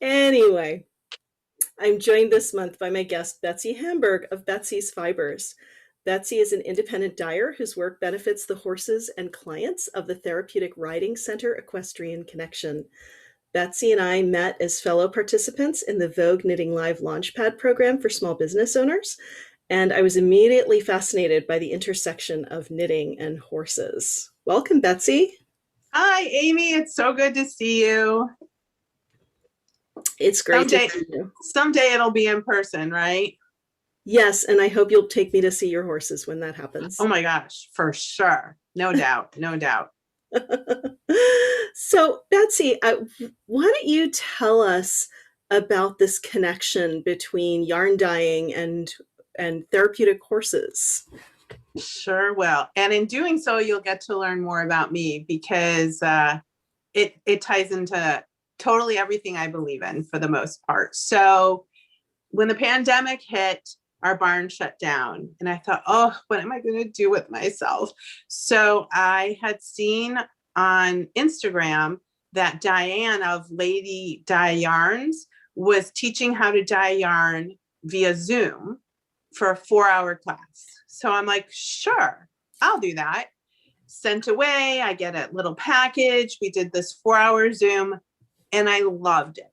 Anyway, I'm joined this month by my guest, Betsy Hamburg of Betsy's Fibers. Betsy is an independent dyer whose work benefits the horses and clients of the Therapeutic Riding Center Equestrian Connection. Betsy and I met as fellow participants in the Vogue Knitting Live Launchpad program for small business owners, and I was immediately fascinated by the intersection of knitting and horses. Welcome, Betsy. Hi, Amy. It's so good to see you. It's great Someday, to see you. someday it'll be in person, right? Yes, and I hope you'll take me to see your horses when that happens. Oh my gosh, for sure. No doubt. No doubt. So, Betsy, why don't you tell us about this connection between yarn dyeing and therapeutic horses? Sure will. And in doing so, you'll get to learn more about me because it ties into totally everything I believe in for the most part. So when the pandemic hit, our barn shut down. And I thought, oh, what am I going to do with myself? So I had seen on Instagram that Diane of Lady Dye Yarns was teaching how to dye yarn via Zoom for a 4-hour class. So I'm like, sure, I'll do that. Sent away, I get a little package. We did this 4-hour Zoom and I loved it.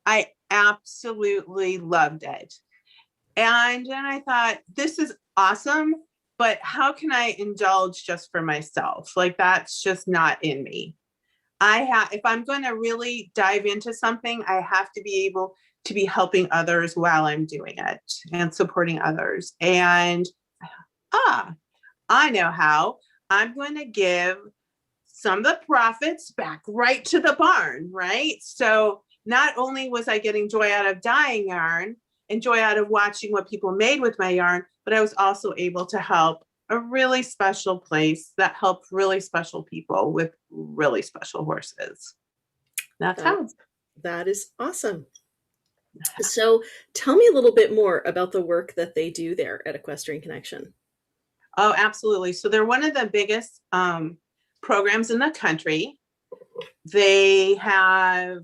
I absolutely loved it. And then I thought, this is awesome, but how can I indulge just for myself? Like, that's just not in me. If I'm going to really dive into something, I have to be able to be helping others while I'm doing it and supporting others. And I know how. I'm going to give some of the profits back right to the barn, right? So not only was I getting joy out of dyeing yarn and joy out of watching what people made with my yarn, but I was also able to help a really special place that helped really special people with really special horses. That's how. That is awesome. So tell me a little bit more about the work that they do there at Equestrian Connection. Oh, absolutely. So they're one of the biggest programs in the country. They have,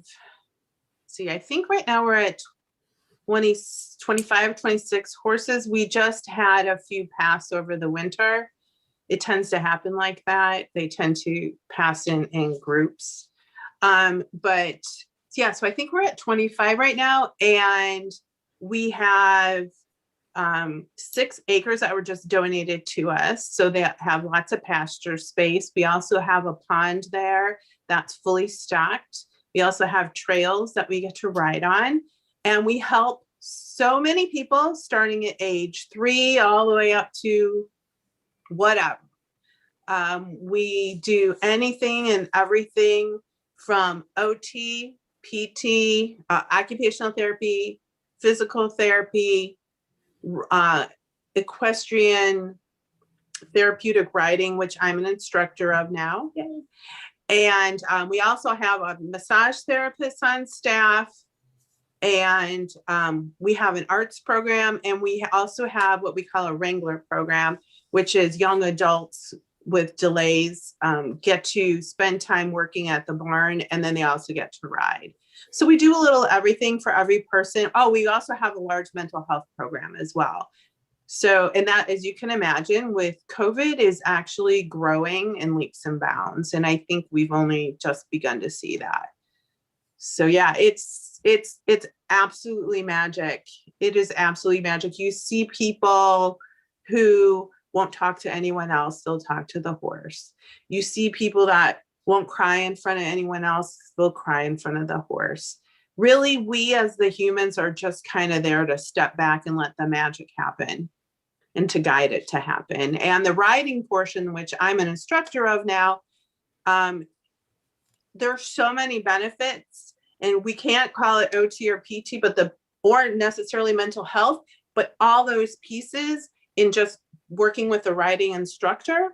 I think right now we're at 20, 25, 26 horses. We just had a few pass over the winter. It tends to happen like that. They tend to pass in groups. But yeah, so I think we're at 25 right now. And we have 6 acres that were just donated to us. So they have lots of pasture space. We also have a pond there that's fully stocked. We also have trails that we get to ride on. And we help so many people starting at age 3 all the way up to whatever. We do anything and everything from OT, PT, occupational therapy, physical therapy, equestrian therapeutic riding, which I'm an instructor of now. Yay. And we also have a massage therapist on staff. And we have an arts program. And we also have what we call a Wrangler program, which is young adults with delays get to spend time working at the barn. And then they also get to ride. So we do a little everything for every person. Oh, we also have a large mental health program as well. So, and that, as you can imagine, with COVID is actually growing in leaps and bounds. And I think we've only just begun to see that. So yeah, it's absolutely magic. It is absolutely magic. You see people who won't talk to anyone else. They'll talk to the horse. You see people that won't cry in front of anyone else. They'll cry in front of the horse. Really, we as the humans are just kind of there to step back and let the magic happen and to guide it to happen. And the riding portion, which I'm an instructor of now, there's so many benefits, and we can't call it OT or PT, or necessarily mental health, but all those pieces in just working with the riding instructor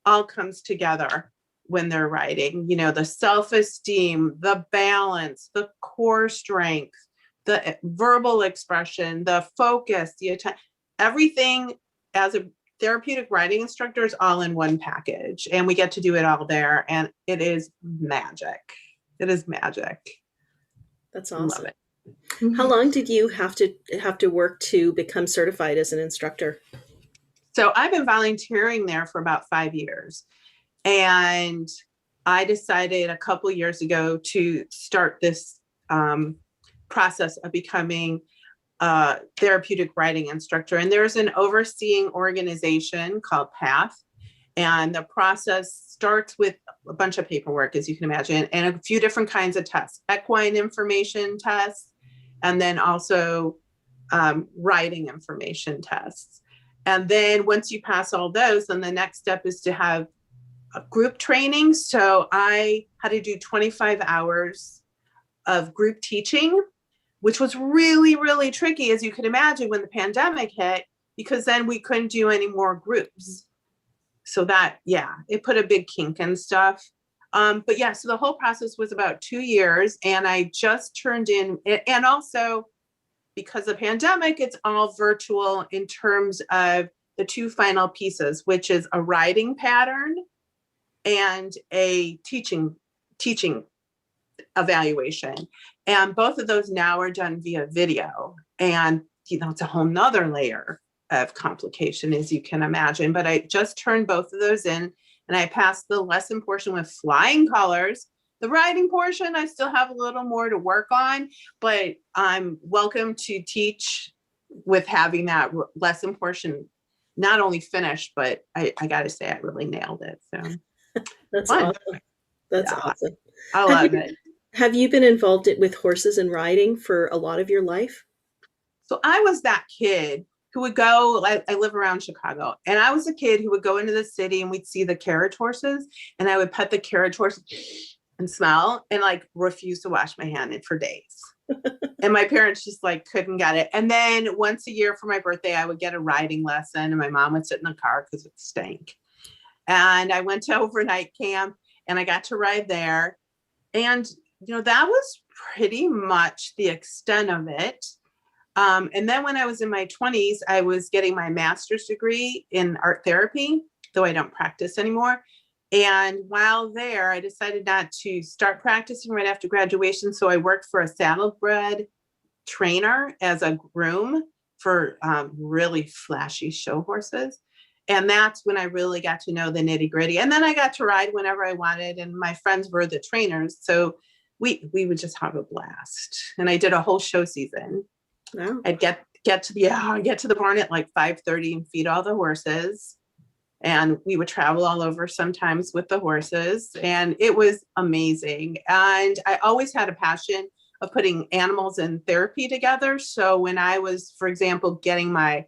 all comes together when they're riding. You know, the self-esteem, the balance, the core strength, the verbal expression, the focus, the attention, everything as a therapeutic riding instructor is all in one package, and we get to do it all there, and it is magic. It is magic. That's Love awesome. it. How Mhm. long did you have to work to become certified as an instructor? So I've been volunteering there for about 5 years. And I decided a couple years ago to start this process of becoming a therapeutic riding instructor. And there's an overseeing organization called PATH. And the process starts with a bunch of paperwork, as you can imagine, and a few different kinds of tests, equine information tests, and then also riding information tests. And then once you pass all those, then the next step is to have a group training. So I had to do 25 hours of group teaching, which was really, really tricky, as you can imagine, when the pandemic hit, because then we couldn't do any more groups. So that, yeah, it put a big kink and stuff. But yeah, so the whole process was about 2 years, and I just turned in, and also because of pandemic, it's all virtual in terms of the two final pieces, which is a riding pattern and a teaching evaluation. And both of those now are done via video. And it's a whole nother layer of complication, as you can imagine. But I just turned both of those in, and I passed the lesson portion with flying colors. The writing portion, I still have a little more to work on, but I'm welcome to teach with having that lesson portion not only finished, but I got to say, I really nailed it. So That's fun. awesome. That's Yeah, awesome. I Have love you it. have you been involved with horses and riding for a lot of your life? So I was that kid who would go, I live around Chicago, and I was a kid who would go into the city and we'd see the carriage horses, and I would pet the carriage horse and smell and like refuse to wash my hand for days. And my parents just like couldn't get it. And then once a year for my birthday, I would get a riding lesson, and my mom would sit in the car because it stank. And I went to overnight camp and I got to ride there. And, that was pretty much the extent of it. And then when I was in my 20s, I was getting my master's degree in art therapy, though I don't practice anymore. And while there, I decided not to start practicing right after graduation. So I worked for a saddlebred trainer as a groom for really flashy show horses. And that's when I really got to know the nitty gritty. And then I got to ride whenever I wanted. And my friends were the trainers. So we would just have a blast. And I did a whole show season. Wow. I'd get to the barn at like 5:30 and feed all the horses. And we would travel all over sometimes with the horses. And it was amazing. And I always had a passion of putting animals and therapy together. So when I was, for example, getting my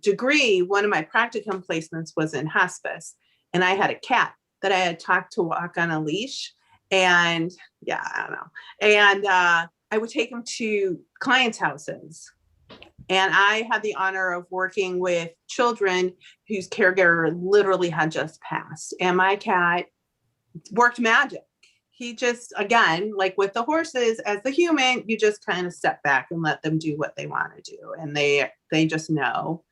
degree, one of my practicum placements was in hospice. And I had a cat that I had taught to walk on a leash. And yeah, I don't know. And I would take him to clients' houses. And I had the honor of working with children whose caregiver literally had just passed. And my cat worked magic. He just, again, like with the horses, as the human, you just kind of step back and let them do what they want to do. And they just know.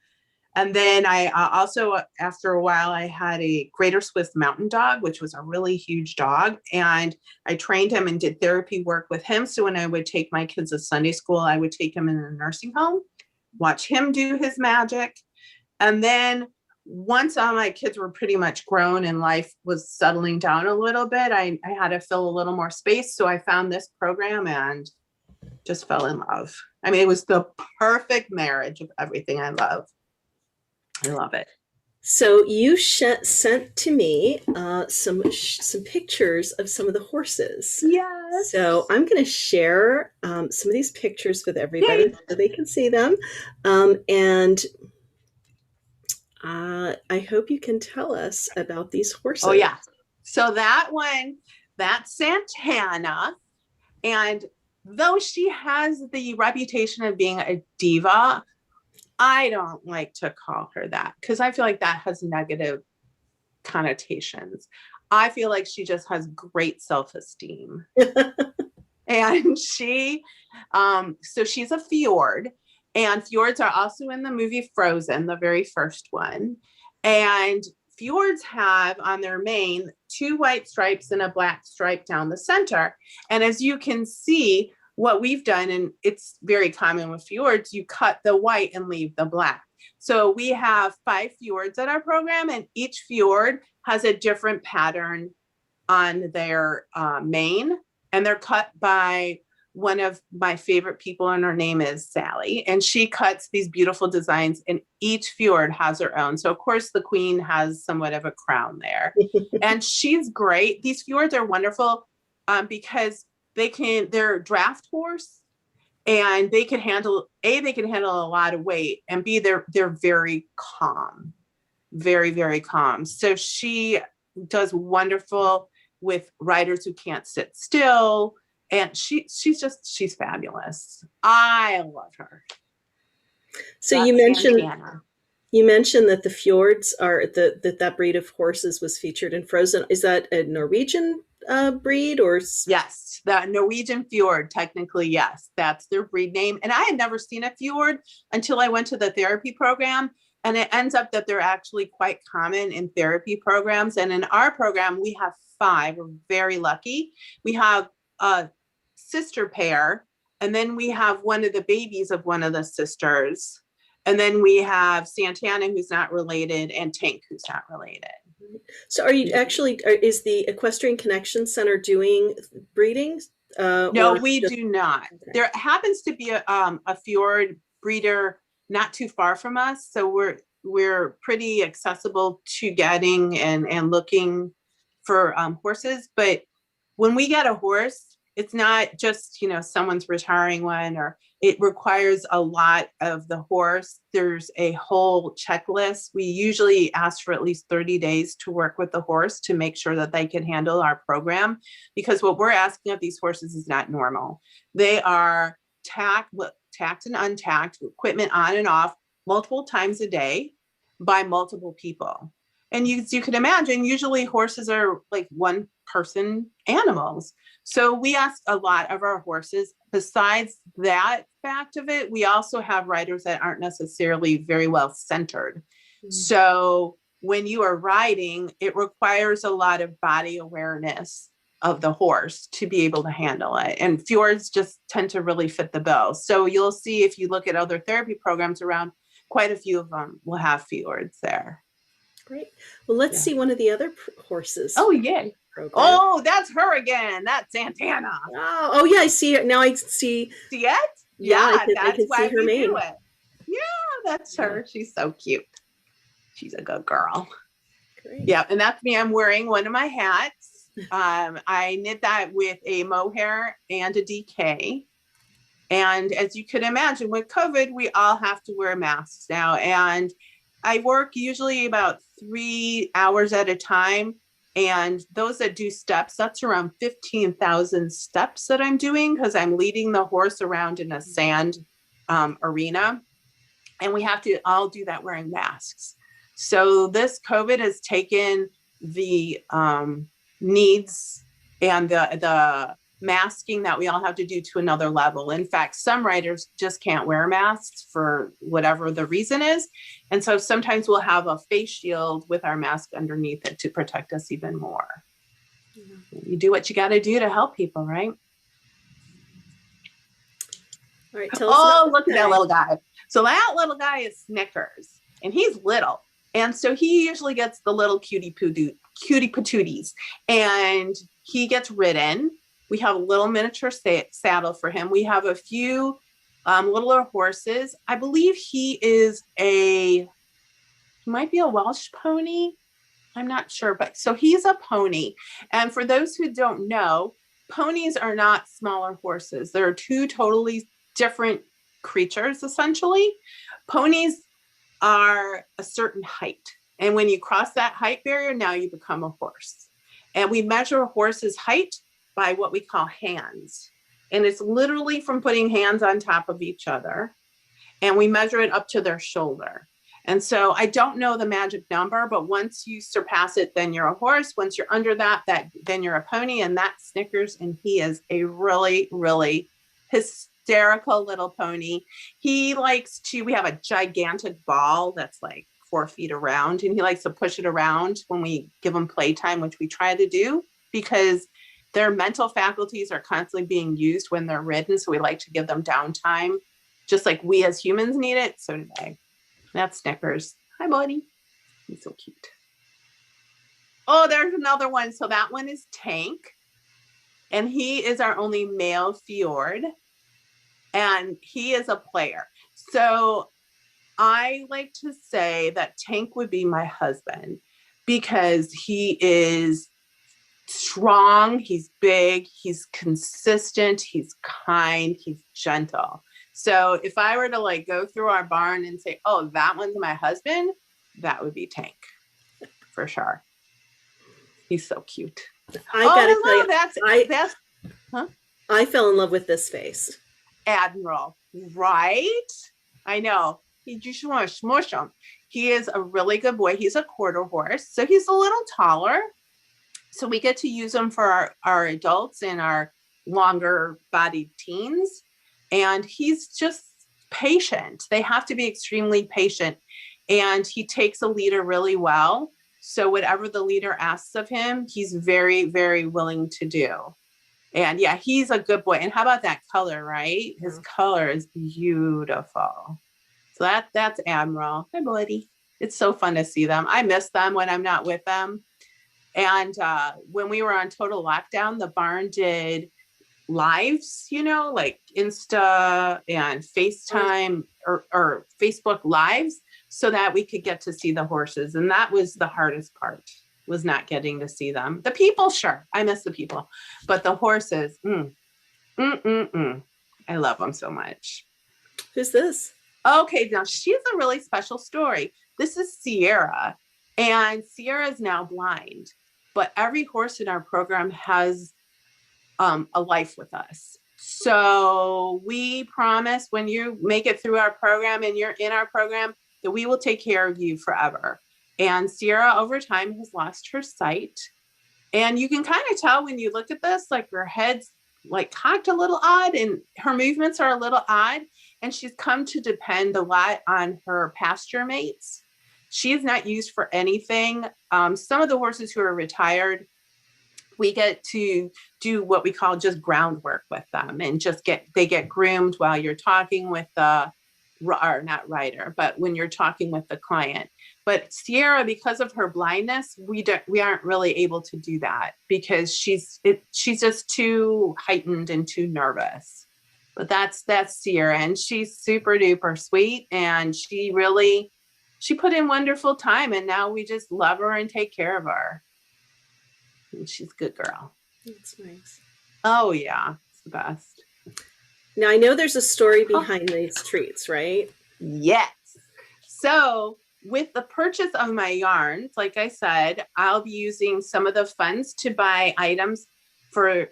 And then I also, after a while, I had a Greater Swiss Mountain Dog, which was a really huge dog. And I trained him and did therapy work with him. So when I would take my kids to Sunday school, I would take him in a nursing home, watch him do his magic. And then once all my kids were pretty much grown and life was settling down a little bit, I had to fill a little more space. So I found this program and just fell in love. I mean, it was the perfect marriage of everything I love. I love it. So you sent to me some pictures of some of the horses. So Yes. I'm going to share some of these pictures with everybody Yay. so they can see them, and I hope you can tell us about these Oh, horses. yeah. So that one, that's Santana. And though she has the reputation of being a diva, I don't like to call her that because I feel like that has negative connotations. I feel like she just has great self-esteem. And so she's a fjord. And fjords are also in the movie Frozen, the very first one. And fjords have on their mane 2 white stripes and a black stripe down the center. And as you can see, what we've done, and it's very common with fjords, you cut the white and leave the black. So we have 5 fjords at our program, and each fjord has a different pattern on their mane, and they're cut by one of my favorite people, and her name is Sally, and she cuts these beautiful designs, and each fjord has her own. So of course the queen has somewhat of a crown there, and she's great. These fjords are wonderful because they're draft horse, and they can handle a lot of weight, and B, they're very calm, very, very calm. So she does wonderful with riders who can't sit still. And she's fabulous. I love her. So That's Santana. you mentioned that the fjords are that breed of horses was featured in Frozen. Is that a Norwegian breed or? Yes, the Norwegian fjord, technically, yes, that's their breed name. And I had never seen a fjord until I went to the therapy program. And it ends up that they're actually quite common in therapy programs. And in our program, we have 5. We're very lucky. We have a sister pair, and then we have one of the babies of one of the sisters. And then we have Santana, who's not related, and Tank, who's not related. So are you actually, is the Equestrian Connection Center doing breeding? No, we do not. Okay. There happens to be a fjord breeder not too far from us. So we're pretty accessible to getting and looking for horses. But when we get a horse, it's not just, someone's retiring one, or it requires a lot of the horse. There's a whole checklist. We usually ask for at least 30 days to work with the horse to make sure that they can handle our program, because what we're asking of these horses is not normal. They are tacked and untacked, equipment on and off multiple times a day by multiple people. And you can imagine, usually horses are like one person animals. So we ask a lot of our horses. Besides that fact of it, we also have riders that aren't necessarily very well centered. Mm-hmm. So when you are riding, it requires a lot of body awareness of the horse to be able to handle it. And fjords just tend to really fit the bill. So you'll see, if you look at other therapy programs around, quite a few of them will have fjords there. Great. Well, let's see one of the other horses. Oh, yeah. Program. Oh, that's her again. That's Santana. Oh, yeah. I see it now. I see. See it? Yeah, that's why we do it. Yeah, that's her. She's so cute. She's a good girl. Great. Yeah, and that's me. I'm wearing one of my hats. I knit that with a mohair and a DK. And as you can imagine, with COVID, we all have to wear masks now. And I work usually about 3 hours at a time. And those that do steps, that's around 15,000 steps that I'm doing, because I'm leading the horse around in a sand arena. And we have to all do that wearing masks. So this COVID has taken the needs and the masking that we all have to do to another level. In fact, some riders just can't wear masks for whatever the reason is. And so sometimes we'll have a face shield with our mask underneath it to protect us even more. Mm-hmm. You do what you got to do to help people, right? All right. Tell us look at that little guy. So that little guy is Snickers, and he's little. And so he usually gets the little cutie patooties, and he gets ridden. We have a little miniature saddle for him. We have a few littler horses. I believe he might be a Welsh pony. I'm not sure, but so he's a pony. And for those who don't know, ponies are not smaller horses. They're 2 totally different creatures, essentially. Ponies are a certain height. And when you cross that height barrier, now you become a horse. And we measure a horse's height by what we call hands. And it's literally from putting hands on top of each other. And we measure it up to their shoulder. And so I don't know the magic number, but once you surpass it, then you're a horse. Once you're under that then you're a pony. And that's Snickers. And he is a really, really hysterical little pony. We have a gigantic ball that's like 4 feet around, and he likes to push it around when we give him playtime, which we try to do, because Their mental faculties are constantly being used when they're ridden. So we like to give them downtime, just like we as humans need it. So do they. That's Snickers. Hi, buddy. He's so cute. Oh, there's another one. So that one is Tank. And he is our only male fjord. And he is a player. So I like to say that Tank would be my husband because he is strong, he's big, he's consistent, he's kind, he's gentle. So if I were to like go through our barn and say, oh, that one's my husband, that would be Tank for sure. He's so cute. I gotta tell you, that's I fell in love with this face. Admiral, right? I know. You just want to smush him. He is a really good boy. He's a quarter horse, so he's a little taller. So we get to use him for our adults and our longer bodied teens. And he's just patient. They have to be extremely patient. And he takes a leader really well. So whatever the leader asks of him, he's very, very willing to do. And yeah, he's a good boy. And how about that color, right? His color is beautiful. So that's Admiral. Hi, buddy. It's so fun to see them. I miss them when I'm not with them. And when we were on total lockdown, the barn did lives, like Insta and FaceTime or Facebook lives so that we could get to see the horses. And that was the hardest part, was not getting to see them. The people, sure. I miss the people. But the horses, I love them so much. Who's this? Okay, now she's a really special story. This is Sierra. And Sierra is now blind. But every horse in our program has a life with us. So we promise when you make it through our program and you're in our program that we will take care of you forever. And Sierra over time has lost her sight. And you can kind of tell when you look at this, like her head's like cocked a little odd and her movements are a little odd. And she's come to depend a lot on her pasture mates. She is not used for anything. Some of the horses who are retired, we get to do what we call just groundwork with them and they get groomed while you're talking with the, or not rider, but when you're talking with the client. But Sierra, because of her blindness, we aren't really able to do that because she's just too heightened and too nervous. But that's Sierra, and she's super duper sweet, and she put in wonderful time, and now we just love her and take care of her. And she's a good girl. That's nice. Oh yeah, it's the best. Now I know there's a story behind these treats, right? Yes. So with the purchase of my yarns, like I said, I'll be using some of the funds to buy items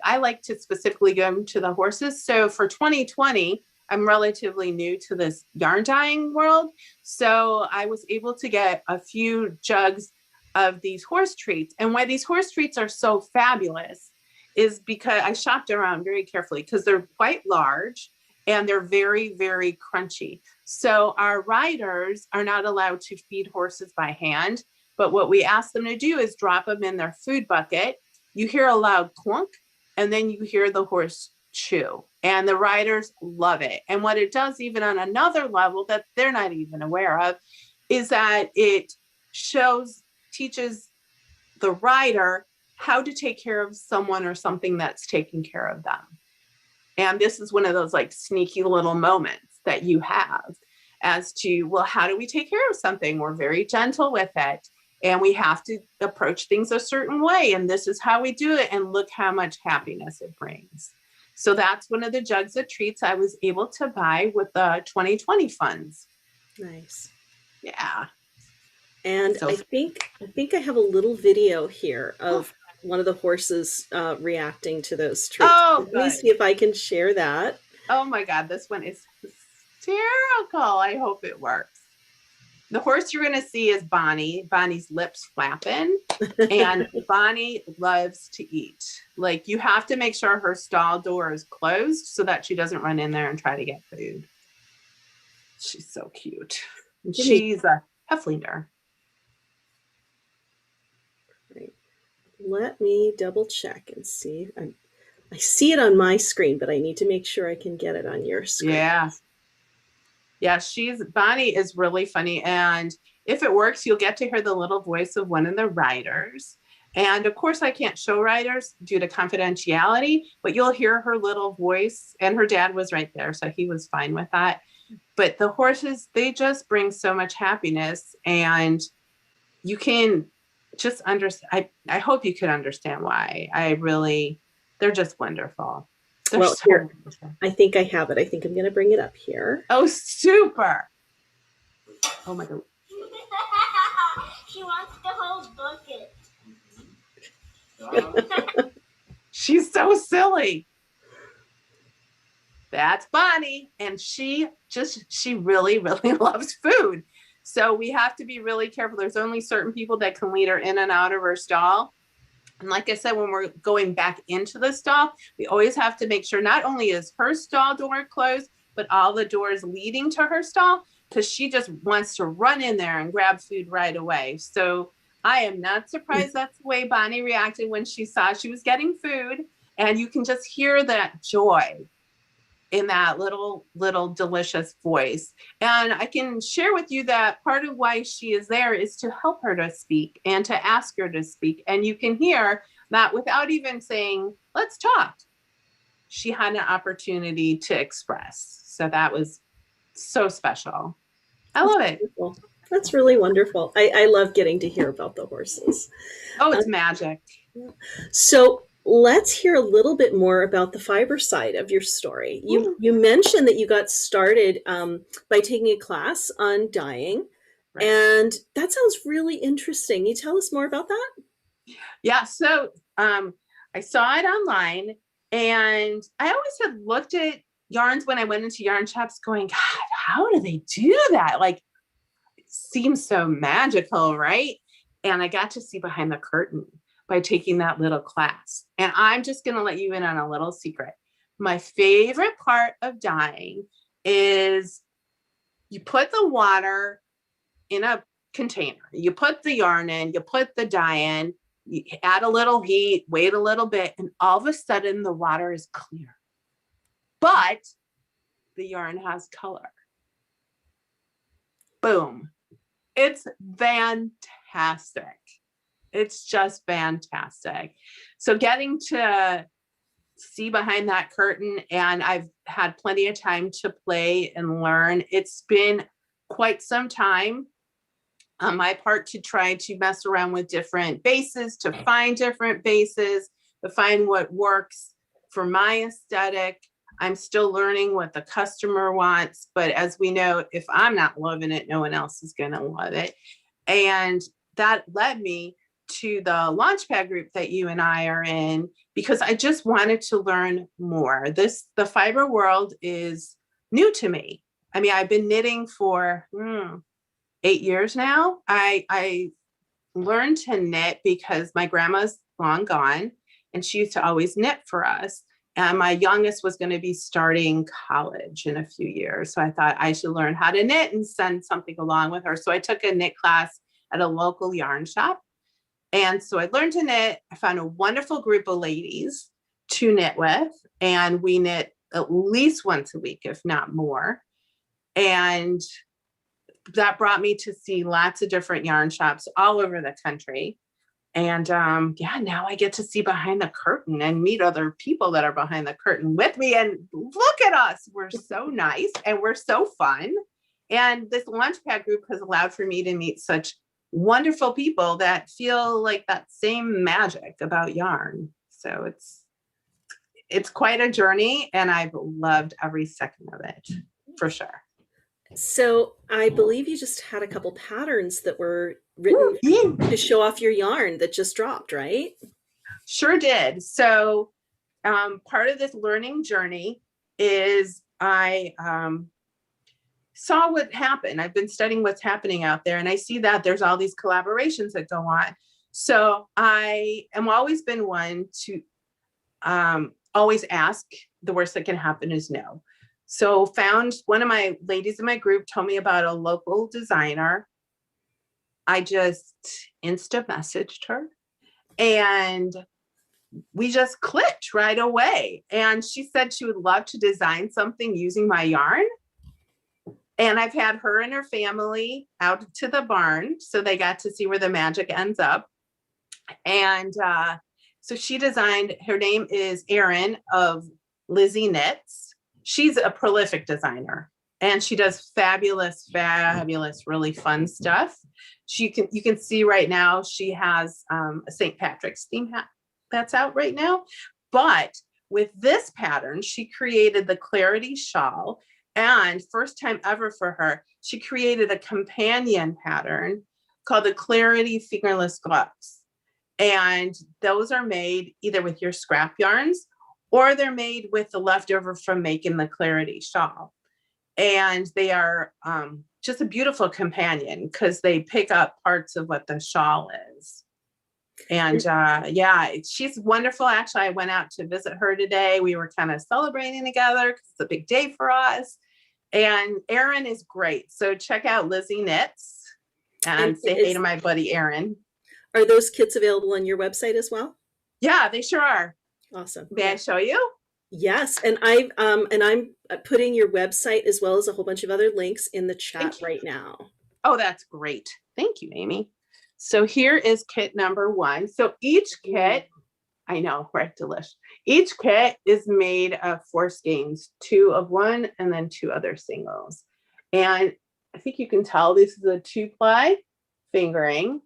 I like to specifically go to the horses. So for 2020, I'm relatively new to this yarn dyeing world. So I was able to get a few jugs of these horse treats. And why these horse treats are so fabulous is because I shopped around very carefully because they're quite large and they're very, very crunchy. So our riders are not allowed to feed horses by hand. But what we ask them to do is drop them in their food bucket. You hear a loud clunk, and then you hear the horse chew. And the riders love it. And what it does, even on another level that they're not even aware of, is that it teaches the rider how to take care of someone or something that's taking care of them. And this is one of those like sneaky little moments that you have as to, well, how do we take care of something? We're very gentle with it. And we have to approach things a certain way. And this is how we do it. And look how much happiness it brings. So that's one of the jugs of treats I was able to buy with the 2020 funds. Nice. Yeah. And so, I think I have a little video here of one of the horses reacting to those treats. Oh, let me see if I can share that. Oh my God, this one is hysterical. I hope it works. The horse you're going to see is Bonnie. Bonnie's lips flapping, and Bonnie loves to eat. Like, you have to make sure her stall door is closed so that she doesn't run in there and try to get food. She's so cute. And she's a Heflinger. Right. Let me double check and see. I see it on my screen, but I need to make sure I can get it on your screen. Yeah. Yeah, Bonnie is really funny. And if it works, you'll get to hear the little voice of one of the writers. And of course, I can't show writers due to confidentiality, but you'll hear her little voice. And her dad was right there, so he was fine with that. But the horses, they just bring so much happiness. And you can just understand. I hope you could understand why. They're just wonderful. They're Well, so here, wonderful. I think I have it. I think I'm going to bring it up here. Oh, super. Oh my God. She wants the whole bucket. She's so silly. That's Bonnie. And she really, really loves food. So we have to be really careful. There's only certain people that can lead her in and out of her stall. And like I said, when we're going back into the stall, we always have to make sure not only is her stall door closed, but all the doors leading to her stall, because she just wants to run in there and grab food right away. So I am not surprised that's the way Bonnie reacted when she saw she was getting food. And you can just hear that joy in that little delicious voice. And I can share with you that part of why she is there is to help her to speak and to ask her to speak. And you can hear that without even saying, let's talk, she had an opportunity to express. So that was so special. I love it. That's really wonderful. I love getting to hear about the horses. Oh, it's magic. So let's hear a little bit more about the fiber side of your story. You mentioned that you got started by taking a class on dyeing, right? And that sounds really interesting. Can you tell us more about that? Yeah, so I saw it online, and I always had looked at yarns when I went into yarn shops going, God, how do they do that? Like, it seems so magical, right? And I got to see behind the curtain by taking that little class. And I'm just going to let you in on a little secret. My favorite part of dyeing is you put the water in a container, you put the yarn in, you put the dye in, you add a little heat, wait a little bit, and all of a sudden the water is clear. But the yarn has color. Boom. It's fantastic. It's just fantastic. So getting to see behind that curtain, and I've had plenty of time to play and learn. It's been quite some time on my part to try to mess around with different bases, to find different bases, to find what works for my aesthetic. I'm still learning what the customer wants, but as we know, if I'm not loving it, no one else is going to love it. And that led me to the Launchpad group that you and I are in, because I just wanted to learn more. The fiber world is new to me. I mean, I've been knitting for 8 years now. I learned to knit because my grandma's long gone, and she used to always knit for us. And my youngest was going to be starting college in a few years. So I thought I should learn how to knit and send something along with her. So I took a knit class at a local yarn shop. And so I learned to knit. I found a wonderful group of ladies to knit with, and we knit at least once a week, if not more. And that brought me to see lots of different yarn shops all over the country. And now I get to see behind the curtain and meet other people that are behind the curtain with me. And look at us. We're so nice and we're so fun. And this Launchpad group has allowed for me to meet such wonderful people that feel like that same magic about yarn. So it's quite a journey, and I've loved every second of it, for sure. So I believe you just had a couple patterns that were written to show off your yarn that just dropped, right? Sure did. So part of this learning journey is I saw what happened. I've been studying what's happening out there, and I see that there's all these collaborations that go on. So I am always been one to always ask. The worst that can happen is no. So found one of my ladies in my group told me about a local designer. I just Insta messaged her And we just clicked right away. And she said she would love to design something using my yarn. And I've had her and her family out to the barn, so they got to see where the magic ends up. And so she designed, her name is Erin of Lizzie Knits. She's a prolific designer, and she does fabulous, really fun stuff. You can see right now she has a St. Patrick's theme hat that's out right now. But with this pattern, she created the Clarity Shawl, and first time ever for her, she created a companion pattern called the Clarity Fingerless Gloves. And those are made either with your scrap yarns, or they're made with the leftover from making the Clarity Shawl. And they are just a beautiful companion because they pick up parts of what the shawl is. And yeah, she's wonderful. Actually, I went out to visit her today. We were kind of celebrating together because it's a big day for us. And Erin is great. So check out Lizzie Knits and say hey to my buddy Erin. Are those kits available on your website as well? Yeah, they sure are. Awesome. May I show you? Yes, and I'm putting your website as well as a whole bunch of other links in the chat right now. Oh, that's great. Thank you, Amy. So here is kit number 1. So each kit, I know, right, delish. Each kit is made of 4 skeins, 2 of one and then 2 other singles. And I think you can tell this is a 2-ply fingering,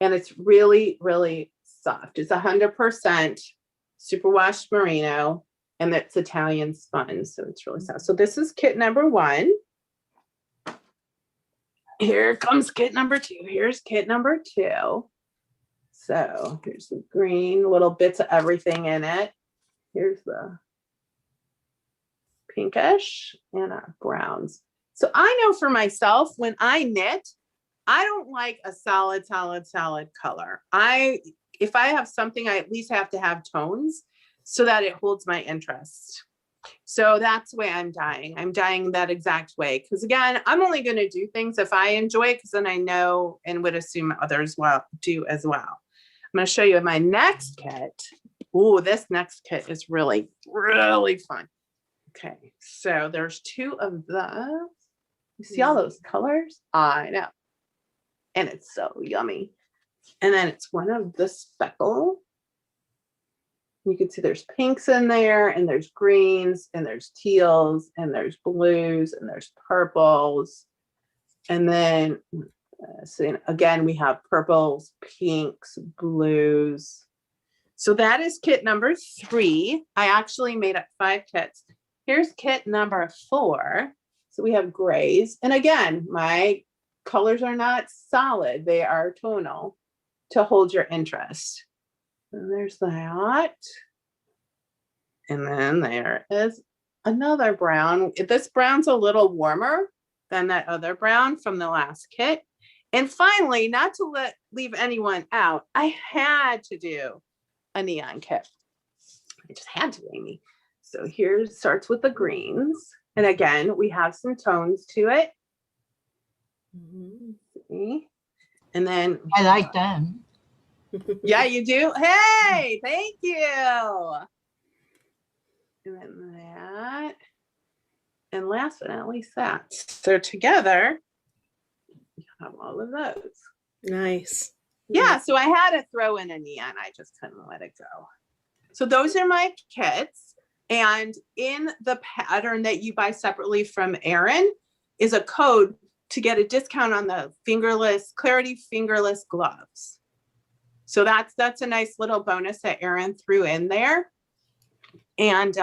and it's really, really soft. It's 100% superwash merino, and it's Italian spun, so it's really soft. So this is kit number 1. Here comes kit number 2. Here's kit number 2. So here's the green, little bits of everything in it. Here's the pinkish and browns. So I know for myself, when I knit, I don't like a solid color. If I have something, I at least have to have tones so that it holds my interest. So that's the way I'm dyeing. I'm dyeing that exact way. Because again, I'm only going to do things if I enjoy it, because then I know and would assume others will do as well. I'm going to show you my next kit. Oh, this next kit is really, really fun. Okay, so there's 2 of those. You see all those colors? I know. And it's so yummy. And then it's one of the speckle. You can see there's pinks in there, and there's greens, and there's teals, and there's blues, and there's purples. And then so again, we have purples, pinks, blues. So that is kit number 3. I actually made up 5 kits. Here's kit number 4. So we have grays. And again, my colors are not solid. They are tonal to hold your interest. And there's that. And then there is another brown. This brown's a little warmer than that other brown from the last kit. And finally, not to leave anyone out, I had to do a neon kit. I just had to, Amy. So here starts with the greens. And again, we have some tones to it. See? And then I like them. yeah, you do. Hey, thank you. And then that. And last but not least, that. So together, you have all of those. Nice. Yeah, so I had to throw in a neon. I just couldn't let it go. So those are my kits. And in the pattern that you buy separately from Erin is a code to get a discount on the Fingerless, Clarity Fingerless gloves. So that's a nice little bonus that Erin threw in there. And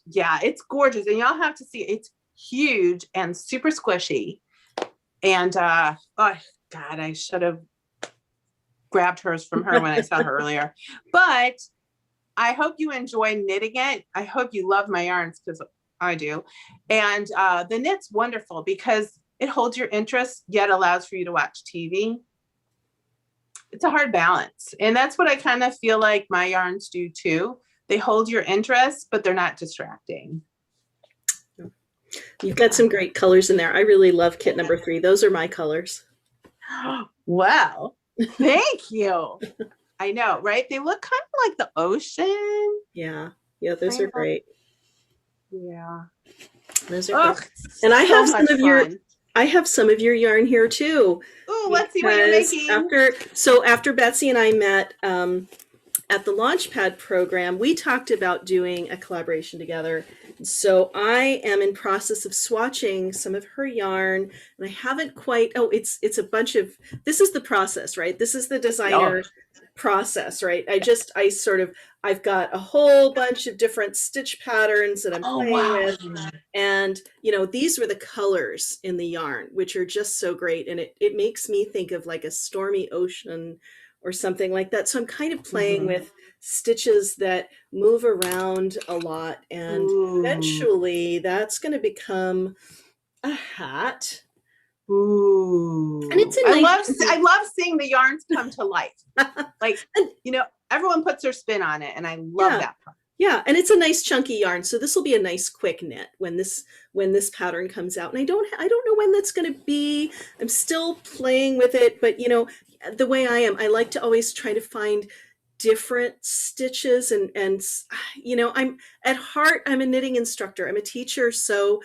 yeah, it's gorgeous. And y'all have to see, it's huge and super squishy. And oh God, I should have grabbed hers from her when I saw her earlier. But I hope you enjoy knitting it. I hope you love my yarns, because I do. And the knit's wonderful because it holds your interest, yet allows for you to watch TV. It's a hard balance. And that's what I kind of feel like my yarns do too. They hold your interest, but they're not distracting. You've got some great colors in there. I really love kit number 3. Those are my colors. Wow. Thank you. I know, right? They look kind of like the ocean. Yeah. Yeah, those are great. Yeah. Those are great. Oh, And I so have much fun. I have some of your yarn here too. Ooh, let's see what you're Because making. after Betsy and I met at the Launchpad program, we talked about doing a collaboration together. So I am in process of swatching some of her yarn, and I haven't quite. Oh, it's a bunch of. This is the process, right? This is the designer process, right? I've got a whole bunch of different stitch patterns that I'm Oh, playing wow. with. And, these were the colors in the yarn, which are just so great. And it makes me think of like a stormy ocean or something like that. So I'm kind of playing with stitches that move around a lot. And eventually that's going to become a hat. Ooh. And it's a I nice love seeing the yarns come to life. Like, everyone puts their spin on it, and I love that part. Yeah, and it's a nice chunky yarn. So this will be a nice quick knit when this pattern comes out. And I don't know when that's going to be. I'm still playing with it, but the way I am, I like to always try to find different stitches and I'm at heart, I'm a knitting instructor. I'm a teacher, so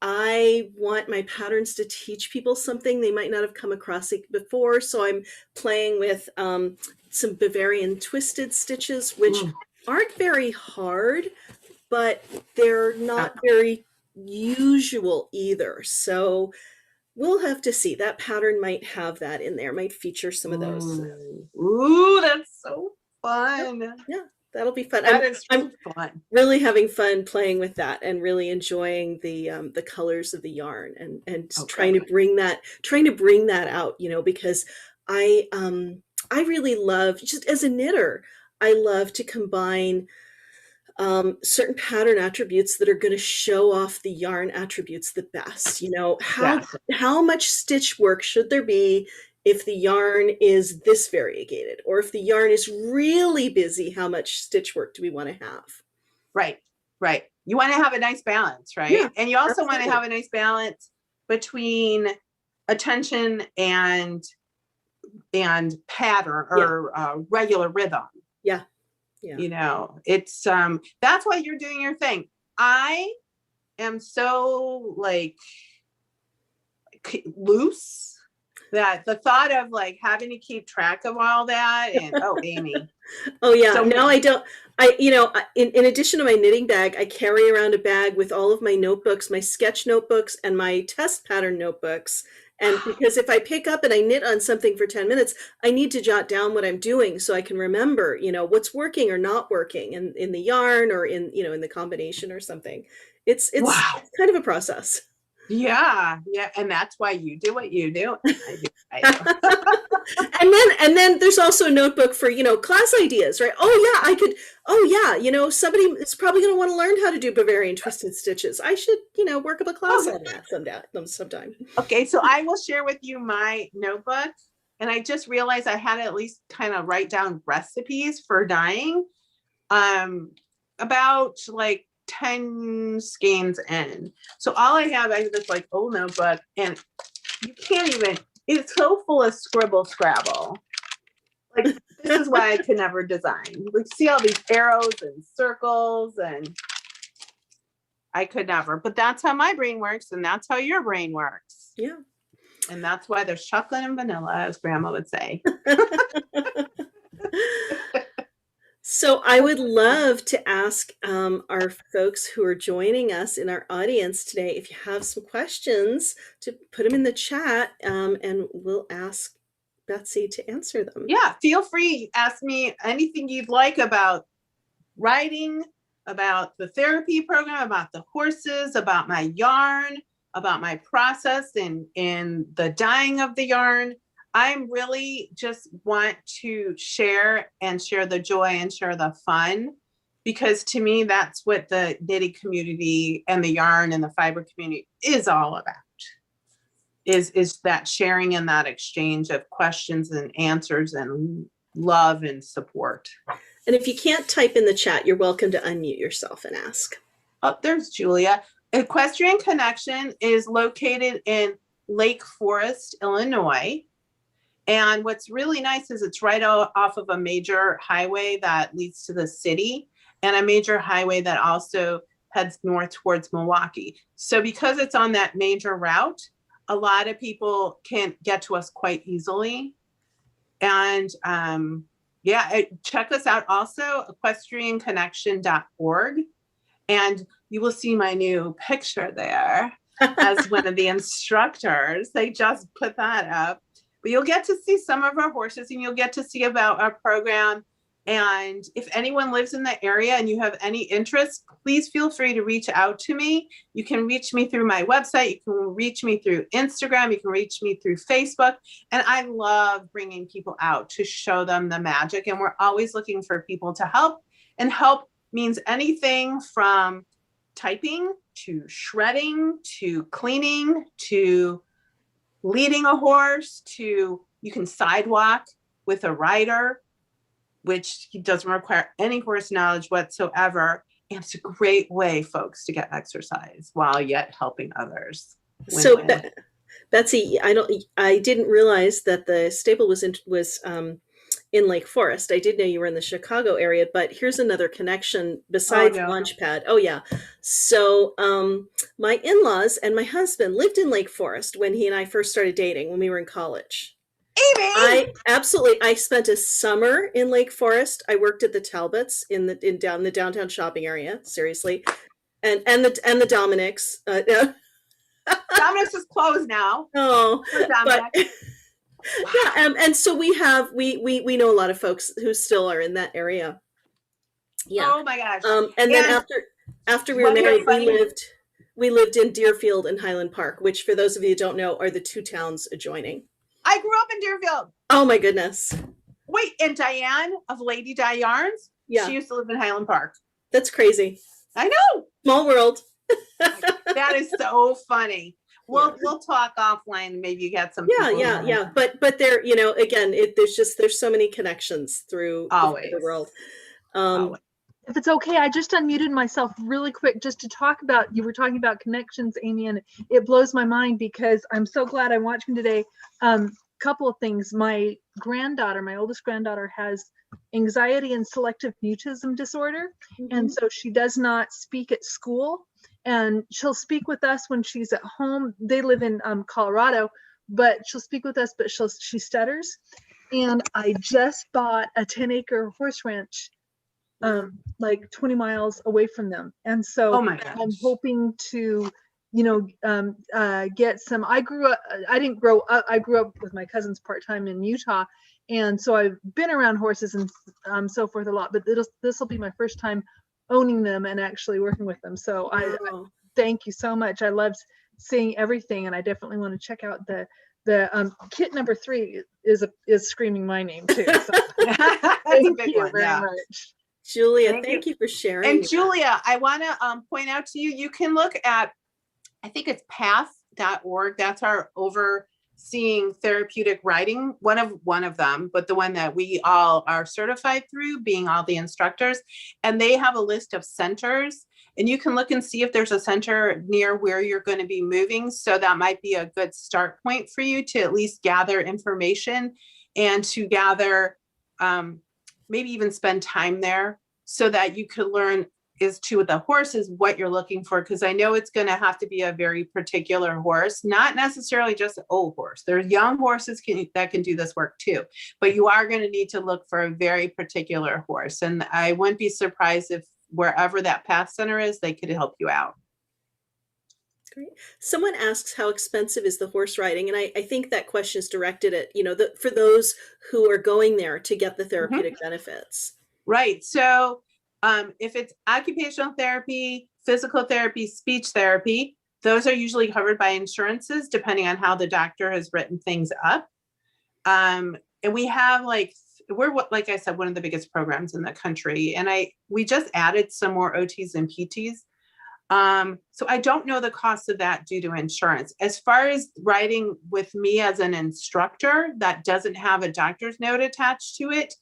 I want my patterns to teach people something they might not have come across it before. So I'm playing with some Bavarian twisted stitches, which aren't very hard, but they're not very usual either. So we'll have to see. That pattern might have that in there, might feature some of those. Ooh, that's so fun. Yeah, that'll be fun. I'm fun. Really having fun playing with that and really enjoying the colors of the yarn and trying to bring that out, because I really love, just as a knitter, I love to combine certain pattern attributes that are going to show off the yarn attributes the best. How much stitch work should there be if the yarn is this variegated, or if the yarn is really busy, how much stitch work do we want to have? Right. You want to have a nice balance, right? Yeah, and you also want to have a nice balance between attention and pattern or regular rhythm. Yeah. It's that's why you're doing your thing. I am so loose that the thought of having to keep track of all that and Amy. Oh yeah. So now I don't. In addition to my knitting bag, I carry around a bag with all of my notebooks, my sketch notebooks, and my test pattern notebooks. And because if I pick up and I knit on something for 10 minutes, I need to jot down what I'm doing so I can remember, what's working or not working in the yarn or in the combination or something. It's kind of a process. Yeah. And that's why you do what you do. I do. and then there's also a notebook for, class ideas, right? Somebody is probably going to want to learn how to do Bavarian twisted stitches. I should, work up a class on that sometime. Okay. So I will share with you my notebook. And I just realized I had to at least kind of write down recipes for dyeing, about 10 skeins in. So all I have this old notebook, and you can't even, it's so full of scrabble. This is why I could never design. See all these arrows and circles, and I could never, but that's how my brain works, and that's how your brain works. Yeah. And that's why there's chocolate and vanilla, as Grandma would say. So I would love to ask our folks who are joining us in our audience today, if you have some questions, to put them in the chat, and we'll ask Betsy to answer them. Yeah, feel free. Ask me anything you'd like about writing, about the therapy program, about the horses, about my yarn, about my process in the dyeing of the yarn. I'm really just want to share the joy and share the fun, because to me, that's what the knitting community and the yarn and the fiber community is all about, is that sharing and that exchange of questions and answers and love and support. And if you can't type in the chat, you're welcome to unmute yourself and ask. Oh, there's Julia. Equestrian Connection is located in Lake Forest, Illinois. And what's really nice is it's right off of a major highway that leads to the city, and a major highway that also heads north towards Milwaukee. So because it's on that major route, a lot of people can get to us quite easily. And check us out also, equestrianconnection.org. And you will see my new picture there as one of the instructors. They just put that up. But you'll get to see some of our horses, and you'll get to see about our program. And if anyone lives in the area and you have any interest, please feel free to reach out to me. You can reach me through my website. You can reach me through Instagram. You can reach me through Facebook. And I love bringing people out to show them the magic. And we're always looking for people to help. And help means anything from typing to shredding to cleaning to leading a horse to you can sidewalk with a rider, which doesn't require any horse knowledge whatsoever. And it's a great way, folks, to get exercise while yet helping others. So, Win-win. Betsy, I didn't realize that the stable was in Lake Forest. I did know you were in the Chicago area, but here's another connection besides no. Launchpad. Oh yeah. So my in-laws and my husband lived in Lake Forest when he and I first started dating when we were in college. Amy! I spent a summer in Lake Forest. I worked at the Talbots in the downtown shopping area. Seriously, and the Dominics. Dominic's is closed now. Oh, Poor Dominic. but yeah, and so we know a lot of folks who still are in that area. Yeah. Oh my gosh. And then after we were married, we lived in Deerfield and Highland Park, which for those of you who don't know are the two towns adjoining. I grew up in Deerfield. Oh my goodness. Wait, and Diane of Lady Di Yarns? Yeah. She used to live in Highland Park. That's crazy. I know. Small world. That is so funny. We'll talk offline. Maybe you get some. Yeah. But there, again, there's so many connections through the world. If it's okay, I just unmuted myself really quick just to talk about, you were talking about connections, Amy, and it blows my mind because I'm so glad I'm watching today. Couple of things. My oldest granddaughter has anxiety and selective mutism disorder. Mm-hmm. And so she does not speak at school, and she'll speak with us when she's at home. They live in Colorado, but she'll speak with us, but she stutters. And I just bought a 10-acre horse ranch like 20 miles away from them. And so I'm hoping to, get some, I grew up with my cousins part-time in Utah. And so I've been around horses and so forth a lot, but this will be my first time owning them and actually working with them. So I thank you so much. I loved seeing everything, and I definitely want to check out the kit number 3 is screaming my name too. So thank you very much. Julia, thank you for sharing. And Julia, I want to point out to you, you can look at, I think it's path.org. That's our overseeing therapeutic riding, one of them, but the one that we all are certified through, being all the instructors. And they have a list of centers, and you can look and see if there's a center near where you're going to be moving. So that might be a good start point for you to at least gather information and to gather maybe even spend time there so that you could learn as to the horses what you're looking for. Because I know it's going to have to be a very particular horse, not necessarily just an old horse. There's young horses that can do this work too, but you are going to need to look for a very particular horse. And I wouldn't be surprised if wherever that path center is, they could help you out. Great. Someone asks, how expensive is the horse riding? And I think that question is directed at, for those who are going there to get the therapeutic benefits. Right. So if it's occupational therapy, physical therapy, speech therapy, those are usually covered by insurances, depending on how the doctor has written things up. And we have we're, like I said, one of the biggest programs in the country. And we just added some more OTs and PTs. So I don't know the cost of that due to insurance. As far as riding with me as an instructor that doesn't have a doctor's note attached to it,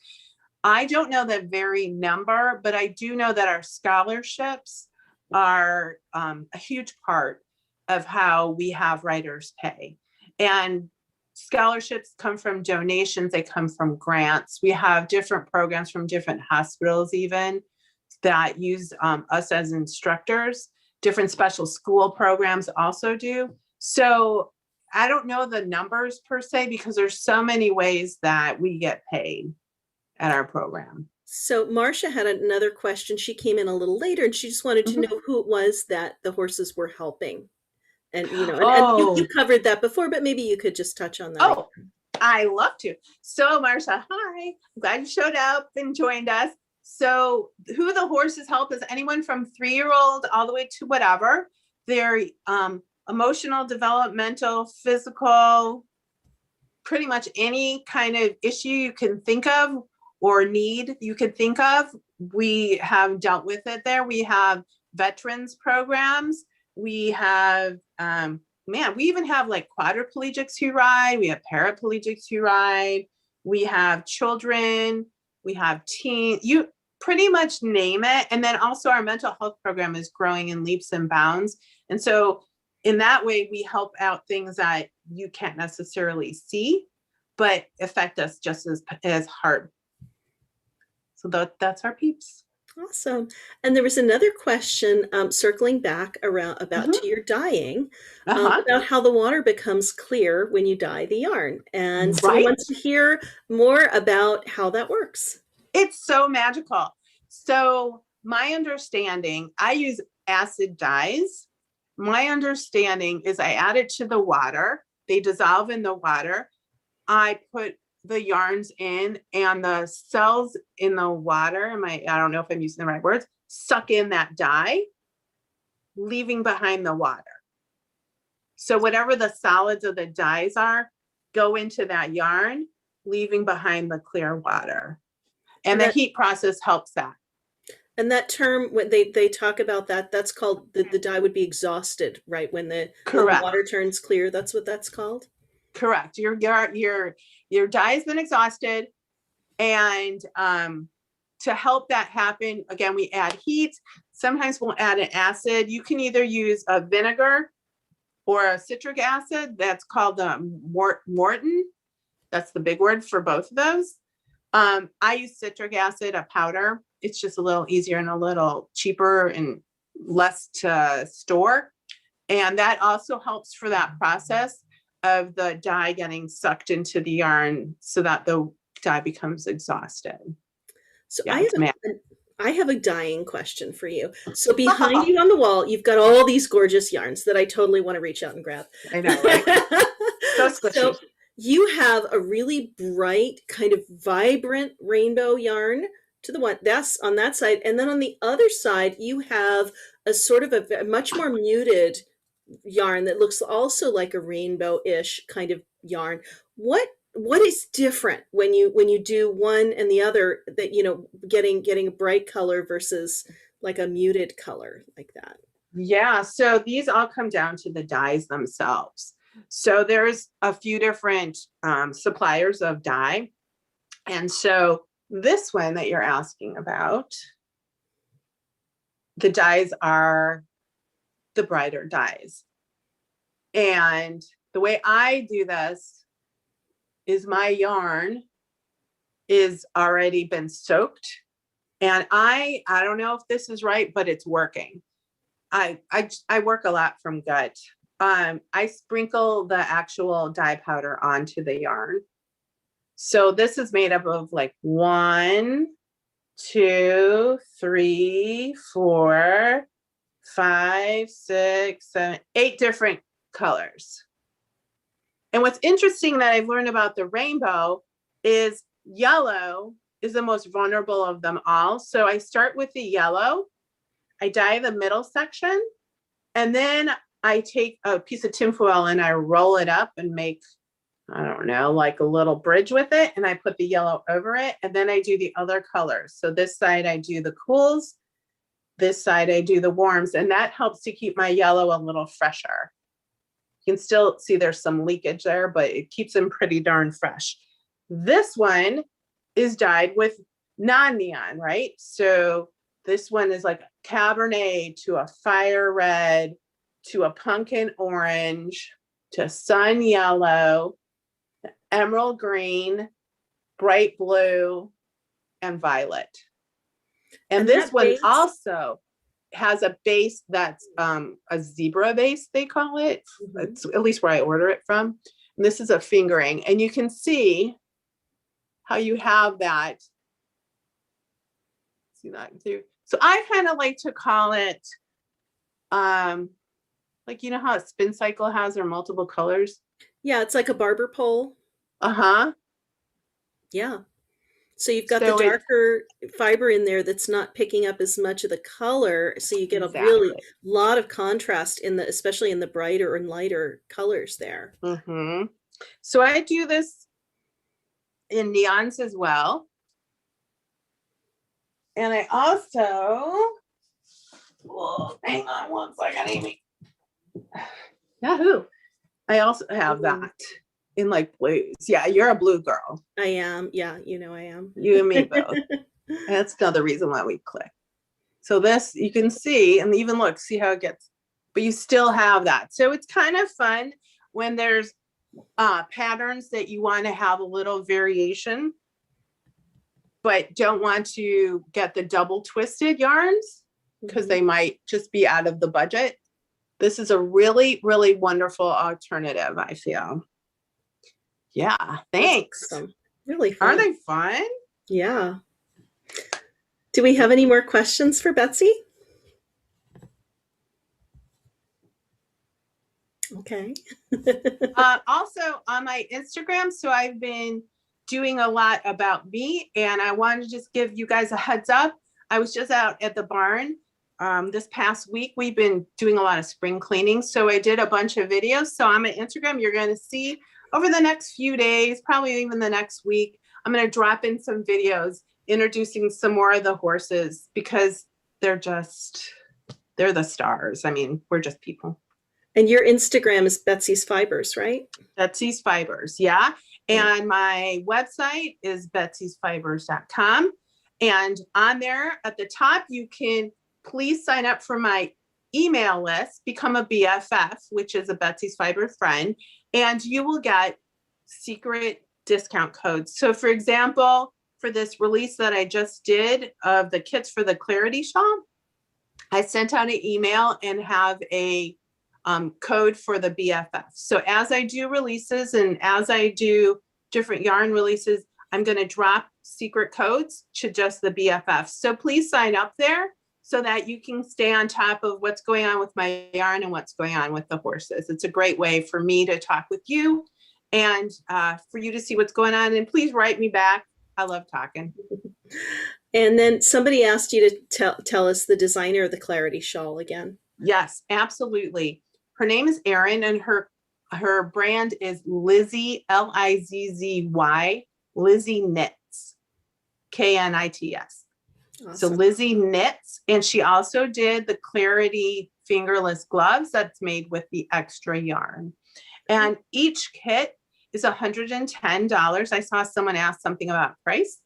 I don't know the very number, but I do know that our scholarships are a huge part of how we have riders pay. And scholarships come from donations, they come from grants. We have different programs from different hospitals even that use us as instructors. Different special school programs also do. So I don't know the numbers per se, because there's so many ways that we get paid at our program. So Marcia had another question. She came in a little later and she just wanted to know who it was that the horses were helping. And, you know, and you covered that before, but maybe you could just touch on that. Oh, I love to. So Marcia, hi, I'm glad you showed up and joined us. So who the horses help is anyone from 3-year-old all the way to whatever. They're emotional, developmental, physical, pretty much any kind of issue you can think of or need you can think of. We have dealt with it there. We have veterans programs. We have, we even have like quadriplegics who ride. We have paraplegics who ride. We have children. We have teens. You pretty much name it. And then also our mental health program is growing in leaps and bounds. And so in that way, we help out things that you can't necessarily see, but affect us just as hard. So that's our peeps. Awesome. And there was another question circling back around about to your dyeing, about how the water becomes clear when you dye the yarn. And so I want to hear more about how that works. It's so magical. So my understanding, I use acid dyes. My understanding is I add it to the water. They dissolve in the water. I put the yarns in, and the cells in the water, I don't know if I'm using the right words, suck in that dye, leaving behind the water. So whatever the solids of the dyes are, go into that yarn, leaving behind the clear water. And the heat process helps that. And that term, when they talk about that, that's called, the dye would be exhausted, right? When the water turns clear, that's what that's called? Correct. Your dye has been exhausted, and to help that happen, again, we add heat. Sometimes we'll add an acid. You can either use a vinegar or a citric acid. That's called Morton. That's the big word for both of those. I use citric acid, a powder. It's just a little easier and a little cheaper and less to store. And that also helps for that process of the dye getting sucked into the yarn so that the dye becomes exhausted. So yeah, I have a dyeing question for you. So behind you on the wall, you've got all these gorgeous yarns that I totally want to reach out and grab. I know, right? So squishy. So you have a really bright, kind of vibrant rainbow yarn to the one that's on that side. And then on the other side, you have a sort of a much more muted yarn that looks also like a rainbow-ish kind of yarn. What is different when you do one and the other, that, you know, getting a bright color versus like a muted color like that? Yeah, so these all come down to the dyes themselves. So there's a few different suppliers of dye. And so this one that you're asking about, the dyes are the brighter dyes. And the way I do this is my yarn is already been soaked. And I don't know if this is right, but it's working. I work a lot from gut. I sprinkle the actual dye powder onto the yarn. So this is made up of like 1, 2, 3, 4, 5, 6, 7, 8 different colors. And what's interesting that I've learned about the rainbow is yellow is the most vulnerable of them all. So I start with the yellow, I dye the middle section, and then I take a piece of tinfoil and I roll it up and make, I don't know, like a little bridge with it. And I put the yellow over it. And then I do the other colors. So this side I do the cools, this side I do the warms, and that helps to keep my yellow a little fresher. You can still see there's some leakage there, but it keeps them pretty darn fresh. This one is dyed with non-neon, right? So this one is like a Cabernet to a fire red to a pumpkin orange to sun yellow emerald green, bright blue, and violet. And this that one base- also has a base that's a zebra base, they call it. Mhm. It's at least where I order it from. And this is a fingering. And you can see how you have that. See that through. So I kind of like to call it, like, you know how a spin cycle has their multiple colors? Yeah, it's like a barber pole. Uh-huh. Yeah. So you've got So the darker fiber in there that's not picking up as much of the color. So you get a really Exactly. lot of contrast in the, especially in the brighter and lighter colors there. Mm-hmm. So I do this in neons as well. And I also, whoa, hang on one second, Amy. Yahoo. I also have that in like blues. Yeah, you're a blue girl. I am. Yeah, you know I am. You and me both. That's another reason why we click. So this, you can see, and even look, see how it gets, but you still have that. So it's kind of fun when there's patterns that you want to have a little variation, but don't want to get the double twisted yarns because they might just be out of the budget. This is a really, really wonderful alternative, I feel. Yeah, thanks. Awesome. Really fun. Are they fun? Yeah. Do we have any more questions for Betsy? Okay. Also on my Instagram, so I've been doing a lot about me, and I wanted to just give you guys a heads up. I was just out at the barn this past week. We've been doing a lot of spring cleaning, so I did a bunch of videos. So on my Instagram, you're going to see over the next few days, probably even the next week, I'm going to drop in some videos introducing some more of the horses because they're the stars. I mean, we're just people. And your Instagram is Betsy's Fibers, right? Betsy's Fibers, yeah. And my website is betsysfibers.com. And on there at the top, you can please sign up for my email list, become a BFF, which is a Betsy's Fibers friend, and you will get secret discount codes. So for example, for this release that I just did of the kits for the Clarity Shawl, I sent out an email and have a code for the BFF. So as I do releases and as I do different yarn releases, I'm going to drop secret codes to just the BFF. So please sign up there so that you can stay on top of what's going on with my yarn and what's going on with the horses. It's a great way for me to talk with you and for you to see what's going on. And please write me back. I love talking. And then somebody asked you to tell us the designer of the Clarity Shawl again. Yes, absolutely. Her name is Erin, and her brand is Lizzy, Lizzy, Lizzy Knits, Knits. Awesome. So Lizzy Knits, and she also did the Clarity fingerless gloves that's made with the extra yarn. And each kit is $110. I saw someone ask something about price.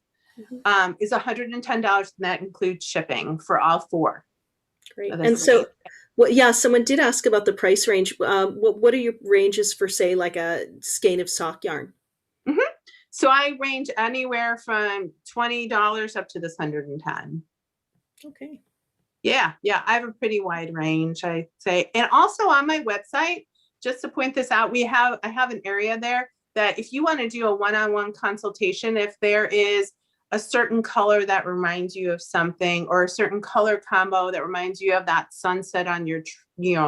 Is $110, and that includes shipping for all four. Great. And so, well, yeah, someone did ask about the price range. What are your ranges for, say, like a skein of sock yarn? So I range anywhere from $20 up to this $110. Okay. Yeah, I have a pretty wide range, I say. And also on my website, just to point this out, I have an area there that if you want to do a one-on-one consultation, if there is a certain color that reminds you of something, or a certain color combo that reminds you of that sunset on your,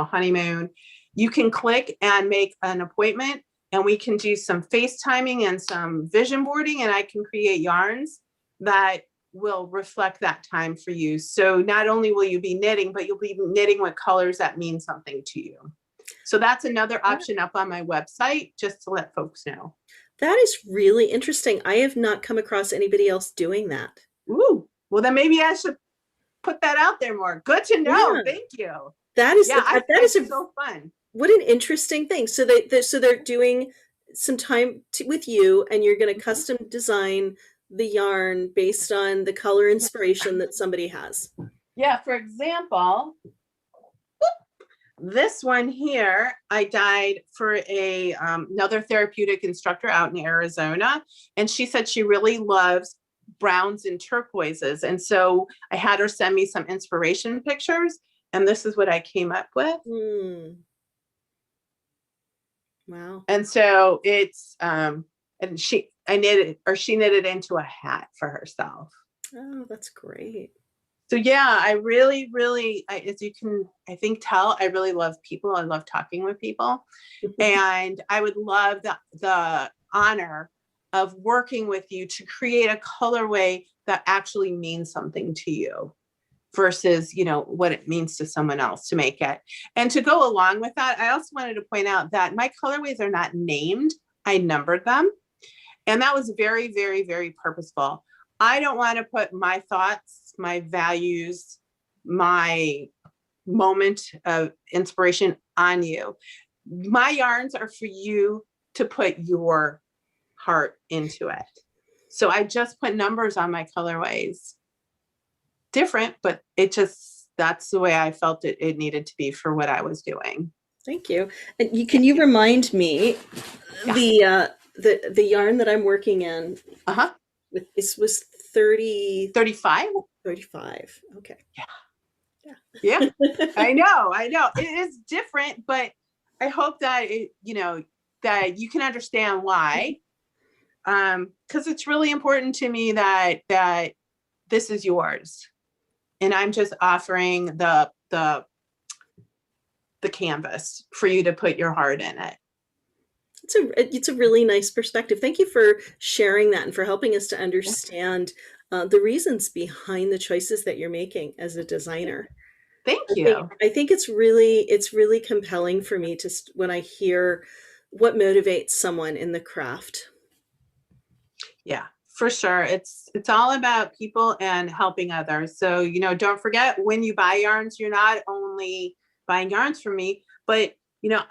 honeymoon, you can click and make an appointment, and we can do some FaceTiming and some vision boarding, and I can create yarns that will reflect that time for you. So not only will you be knitting, but you'll be knitting with colors that mean something to you. So that's another option up on my website, just to let folks know. That is really interesting. I have not come across anybody else doing that. Ooh, well then maybe I should put that out there more. Good to know. Yeah. Thank you. That is, that is so fun. What an interesting thing. So they're doing some time with you, and you're going to custom design the yarn based on the color inspiration that somebody has. Yeah. For example, This one here, I dyed for another therapeutic instructor out in Arizona. And she said she really loves browns and turquoises. And so I had her send me some inspiration pictures. And this is what I came up with. Wow. And so it's, and she knitted into a hat for herself. Oh, that's great. So yeah, I really, really, as you can, I think, tell, I really love people. I love talking with people. And I would love the honor of working with you to create a colorway that actually means something to you versus, what it means to someone else to make it. And to go along with that, I also wanted to point out that my colorways are not named. I numbered them. And that was very, very, very purposeful. I don't want to put my thoughts, my values, my moment of inspiration on you. My yarns are for you to put your heart into it. So I just put numbers on my colorways. Different, but that's the way I felt it needed to be for what I was doing. Thank you. And can you remind me the yarn that I'm working in? This was 35. Okay. Yeah. I know. It is different, but I hope that that you can understand why. Because it's really important to me that this is yours. And I'm just offering the canvas for you to put your heart in it. It's a really nice perspective. Thank you for sharing that and for helping us to understand the reasons behind the choices that you're making as a designer. Thank you. I think it's really compelling for me when I hear what motivates someone in the craft. Yeah, for sure. It's all about people and helping others. So, don't forget, when you buy yarns, you're not only buying yarns from me, but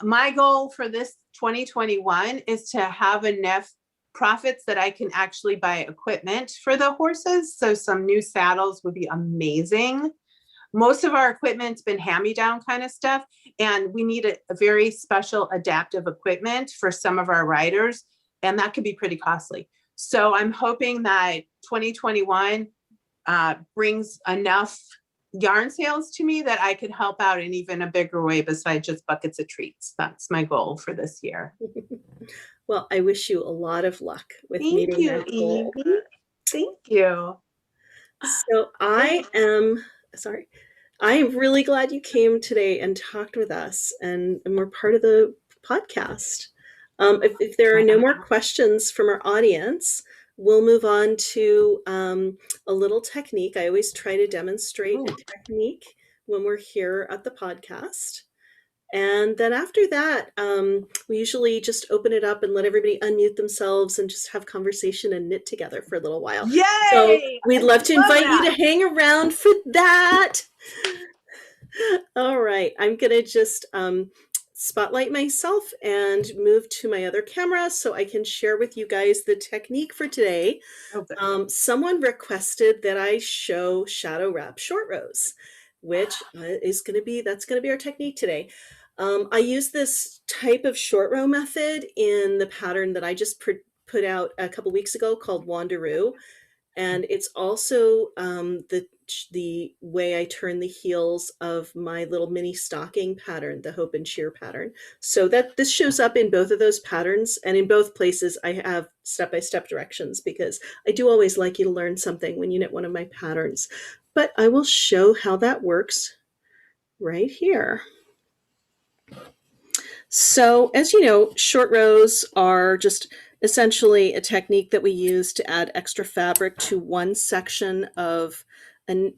my goal for this 2021 is to have enough profits that I can actually buy equipment for the horses. So some new saddles would be amazing. Most of our equipment's been hand-me-down kind of stuff, and we need a very special adaptive equipment for some of our riders, and that could be pretty costly. So I'm hoping that 2021 brings enough yarn sales to me that I could help out in even a bigger way besides just buckets of treats. That's my goal for this year. Well, I wish you a lot of luck with meeting that goal. Thank you. So I am really glad you came today and talked with us and were part of the podcast. If there are no more questions from our audience, we'll move on to a little technique. I always try to demonstrate a technique when we're here at the podcast. And then after that, we usually just open it up and let everybody unmute themselves and just have conversation and knit together for a little while. Yay! So we'd love to invite you to hang around for that. All right, I'm going to just spotlight myself and move to my other camera so I can share with you guys the technique for today. Okay. Someone requested that I show shadow wrap short rows, which is going to be our technique today. I use this type of short row method in the pattern that I just put out a couple weeks ago called Wanderoo. And it's also the way I turn the heels of my little mini stocking pattern, the Hope and Cheer pattern. So that this shows up in both of those patterns, and in both places I have step-by-step directions because I do always like you to learn something when you knit one of my patterns. But I will show how that works right here. So as you know, short rows are just essentially a technique that we use to add extra fabric to one section of a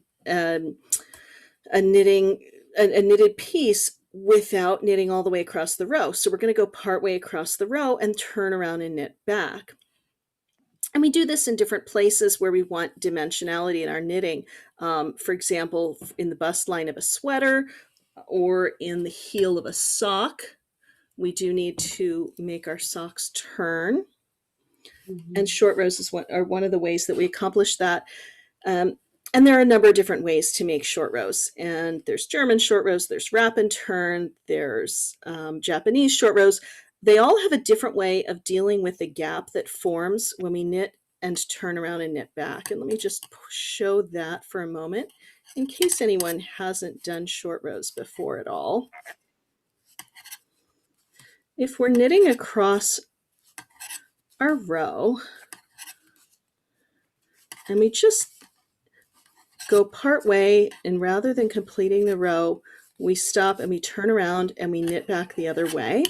knitted piece without knitting all the way across the row. So we're going to go part way across the row and turn around and knit back. And we do this in different places where we want dimensionality in our knitting. For example, in the bust line of a sweater or in the heel of a sock. We do need to make our socks turn. Mm-hmm. And short rows are one of the ways that we accomplish that. And there are a number of different ways to make short rows. And there's German short rows, there's wrap and turn, there's Japanese short rows. They all have a different way of dealing with the gap that forms when we knit and turn around and knit back. And let me just show that for a moment in case anyone hasn't done short rows before at all. If we're knitting across our row and we just go part way, and rather than completing the row, we stop and we turn around and we knit back the other way.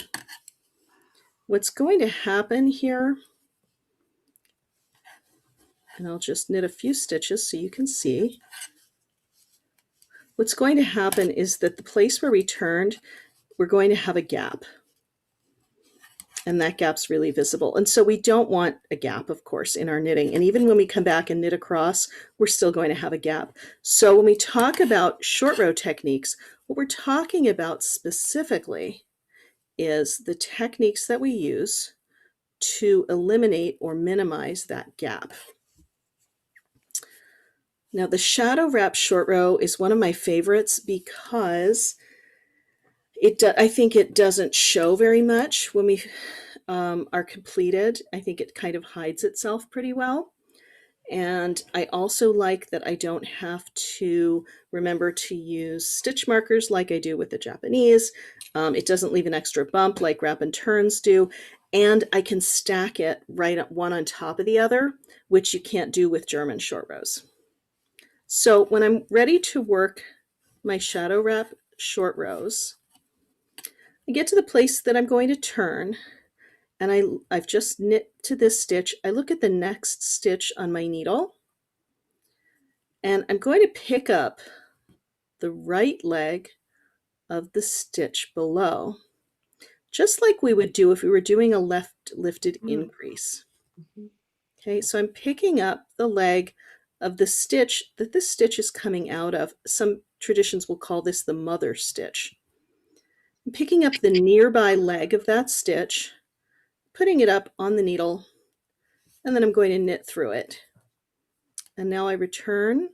What's going to happen here, and I'll just knit a few stitches so you can see. What's going to happen is that the place where we turned, we're going to have a gap. And that gap's really visible. And so we don't want a gap, of course, in our knitting. And even when we come back and knit across, we're still going to have a gap. So when we talk about short row techniques, what we're talking about specifically is the techniques that we use to eliminate or minimize that gap. Now, the shadow wrap short row is one of my favorites because I think it doesn't show very much when we are completed. I think it kind of hides itself pretty well. And I also like that I don't have to remember to use stitch markers like I do with the Japanese. It doesn't leave an extra bump like wrap and turns do. And I can stack it right one on top of the other, which you can't do with German short rows. So when I'm ready to work my shadow wrap short rows, I get to the place that I'm going to turn, and I've just knit to this stitch. I look at the next stitch on my needle, and I'm going to pick up the right leg of the stitch below, just like we would do if we were doing a left lifted increase. Okay, so I'm picking up the leg of the stitch that this stitch is coming out of. Some traditions will call this the mother stitch. I'm picking up the nearby leg of that stitch, putting it up on the needle, and then I'm going to knit through it. And now I return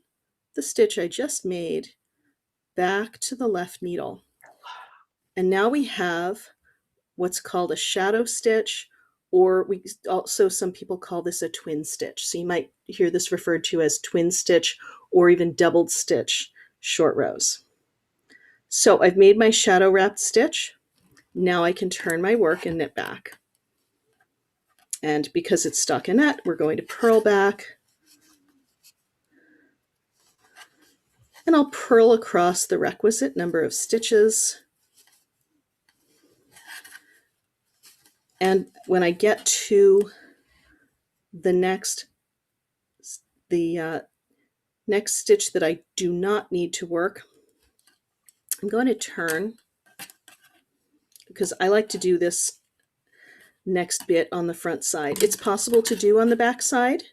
the stitch I just made back to the left needle. And now we have what's called a shadow stitch, or some people call this a twin stitch. So you might hear this referred to as twin stitch or even doubled stitch short rows. So I've made my shadow wrapped stitch. Now I can turn my work and knit back. And because it's stockinette, we're going to purl back. And I'll purl across the requisite number of stitches. And when I get to the next stitch that I do not need to work, I'm going to turn, because I like to do this next bit on the front side. It's possible to do on the back side,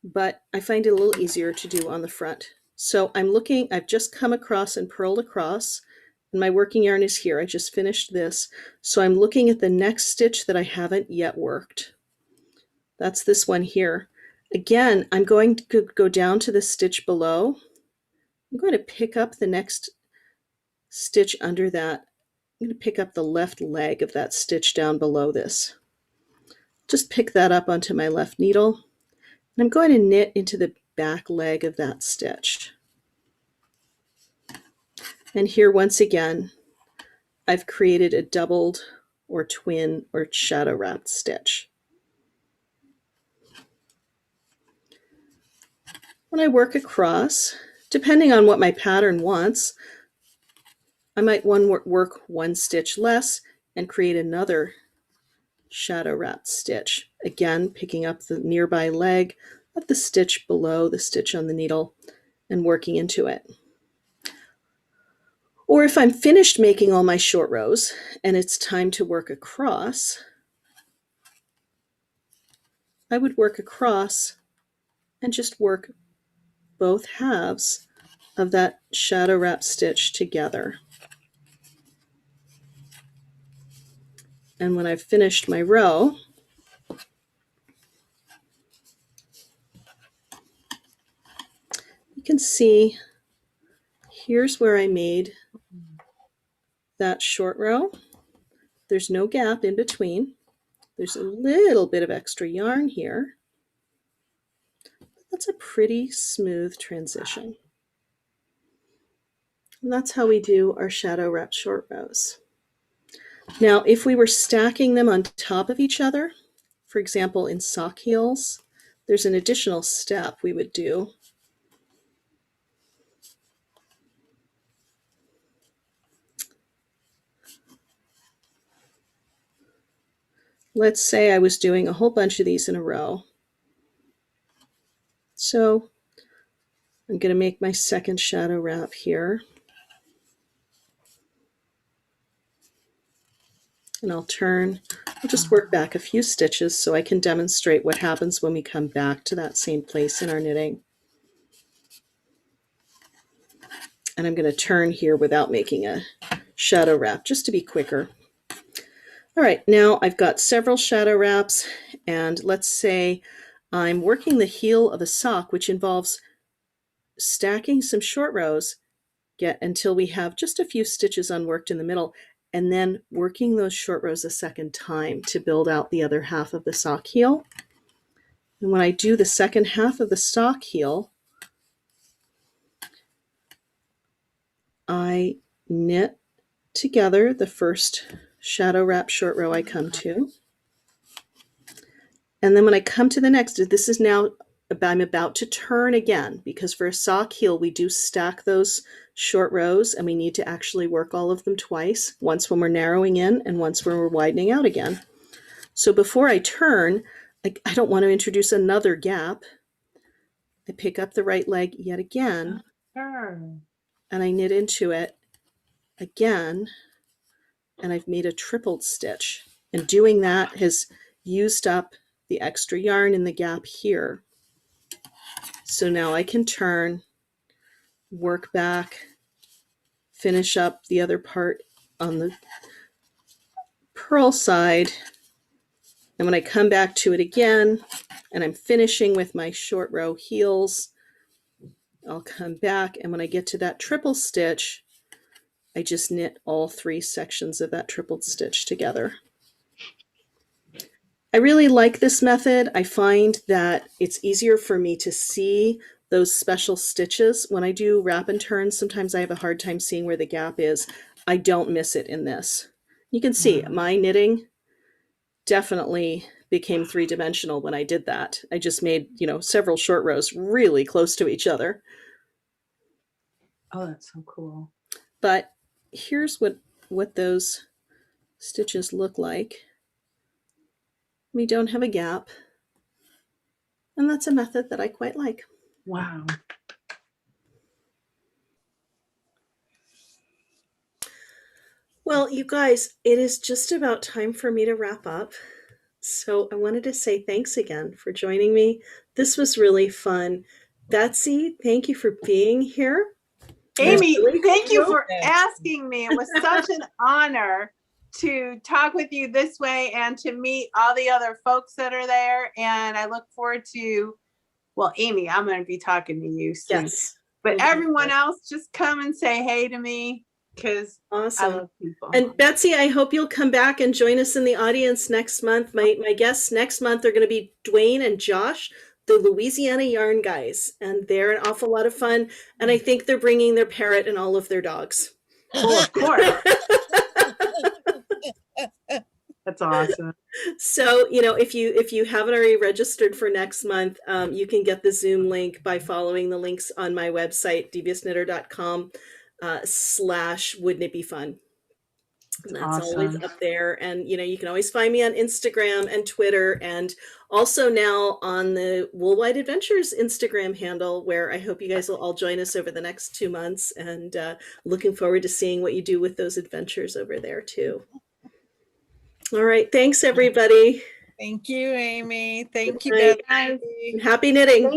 but I find it a little easier to do on the front. So I've just come across and purled across, and my working yarn is here. I just finished this. So I'm looking at the next stitch that I haven't yet worked. That's this one here. Again, I'm going to go down to the stitch below. I'm going to pick up the next stitch under that. I'm going to pick up the left leg of that stitch down below this. Just pick that up onto my left needle. And I'm going to knit into the back leg of that stitch. And here, once again, I've created a doubled or twin or shadow wrapped stitch. When I work across, depending on what my pattern wants, I might work one stitch less and create another shadow wrapped stitch. Again, picking up the nearby leg of the stitch below the stitch on the needle and working into it. Or if I'm finished making all my short rows and it's time to work across, I would work across and just work both halves of that shadow wrap stitch together. And when I've finished my row, you can see, here's where I made that short row. There's no gap in between. There's a little bit of extra yarn here. That's a pretty smooth transition. And that's how we do our shadow wrap short rows. Now, if we were stacking them on top of each other, for example, in sock heels, there's an additional step we would do. Let's say I was doing a whole bunch of these in a row. So I'm going to make my second shadow wrap here. And I'll just work back a few stitches so I can demonstrate what happens when we come back to that same place in our knitting. And I'm going to turn here without making a shadow wrap, just to be quicker. All right, now I've got several shadow wraps, and let's say I'm working the heel of a sock, which involves stacking some short rows until we have just a few stitches unworked in the middle, and then working those short rows a second time to build out the other half of the sock heel. And when I do the second half of the sock heel, I knit together the first shadow wrap short row I come to. And then when I come to the next, this is now, I'm about to turn again, because for a sock heel, we do stack those short rows and we need to actually work all of them twice, once when we're narrowing in and once when we're widening out again. So before I turn, I don't want to introduce another gap. I pick up the right leg yet again, and I knit into it again, and I've made a tripled stitch. And doing that has used up the extra yarn in the gap here. So now I can turn, work back, finish up the other part on the purl side. And when I come back to it again, and I'm finishing with my short row heels, I'll come back, and when I get to that triple stitch, I just knit all three sections of that tripled stitch together. I really like this method. I find that it's easier for me to see those special stitches. When I do wrap and turn, sometimes I have a hard time seeing where the gap is. I don't miss it in this. You can see my knitting definitely became three-dimensional when I did that. I just made, several short rows really close to each other. Oh, that's so cool. But here's what those stitches look like. We don't have a gap. And that's a method that I quite like. Wow. Well, you guys, it is just about time for me to wrap up. So I wanted to say thanks again for joining me. This was really fun. Betsy, thank you for being here. Amy, thank you for asking me. It was such an honor to talk with you this way and to meet all the other folks that are there. And I look forward to, well, Amy, I'm going to be talking to you soon. Yes. But everyone else, just come and say hey to me, because awesome. I love people. And Betsy, I hope you'll come back and join us in the audience next month. My guests next month are going to be Dwayne and Josh, the Louisiana Yarn Guys, and they're an awful lot of fun. And I think they're bringing their parrot and all of their dogs. Oh, of course. That's awesome. So, if you haven't already registered for next month, you can get the Zoom link by following the links on my website, deviousknitter.com / wouldn't it be fun? And that's awesome. Always up there. And, you can always find me on Instagram and Twitter, and also now on the Woolwide Adventures Instagram handle, where I hope you guys will all join us over the next 2 months, and looking forward to seeing what you do with those adventures over there too. All right. Thanks, everybody. Thank you, Amy. Thank you, Good night. Betsy. Happy knitting.